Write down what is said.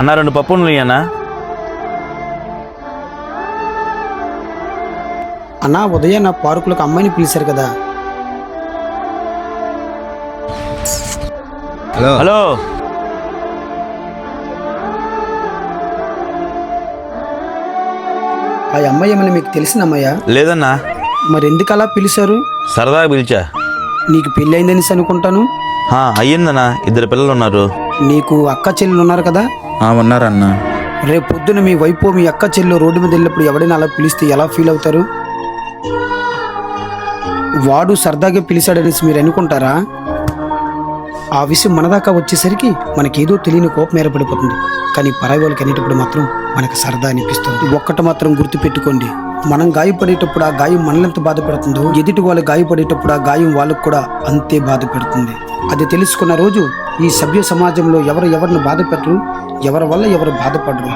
అన్న 2 పప్పులు అన్నా. అన్నా ఉదయం నా పార్కులకు అమ్మాయిని పిలిచారు కదా. హలో ఆ అమ్మాయి ఏమని మీకు తెలిసిన అమ్మాయ్యా? లేదన్నా, మరి ఎందుకు అలా పిలిచారు? సరదాగా పిలిచా. నీకు పెళ్ళి అయిందని అనుకుంటాను. అయ్యిందన్నా, 2 పిల్లలు ఉన్నారు. నీకు అక్క చెల్లెలు ఉన్నారు కదా. ఉన్నారన్నా. రేపు పొద్దున మీ వైపు మీ అక్క చెల్లెలు రోడ్డు మీద వెళ్ళినప్పుడు ఎవడైనా అలా పిలిస్తే ఎలా ఫీల్ అవుతారు? వాడు సరదాగా పిలిచాడనేసి మీరు అనుకుంటారా? ఆ విషయం మన దాకా వచ్చేసరికి మనకేదో తెలియని కోపం ఏర్పడిపోతుంది. కానీ పరాయి వాళ్ళకి అనేటప్పుడు మాత్రం మనకు సరదా అనిపిస్తుంది. ఒక్కటి మాత్రం గుర్తుపెట్టుకోండి, మనం గాయపడేటప్పుడు ఆ గాయం మనల్ని ఎంత బాధ పెడుతుందో, ఎదుటి వాళ్ళు గాయపడేటప్పుడు ఆ గాయం వాళ్ళకు కూడా అంతే బాధ పెడుతుంది. అది తెలుసుకున్న రోజు ఈ సభ్య సమాజంలో ఎవరిని బాధ పెట్టరు, ఎవరి వల్ల ఎవరు బాధపడరు.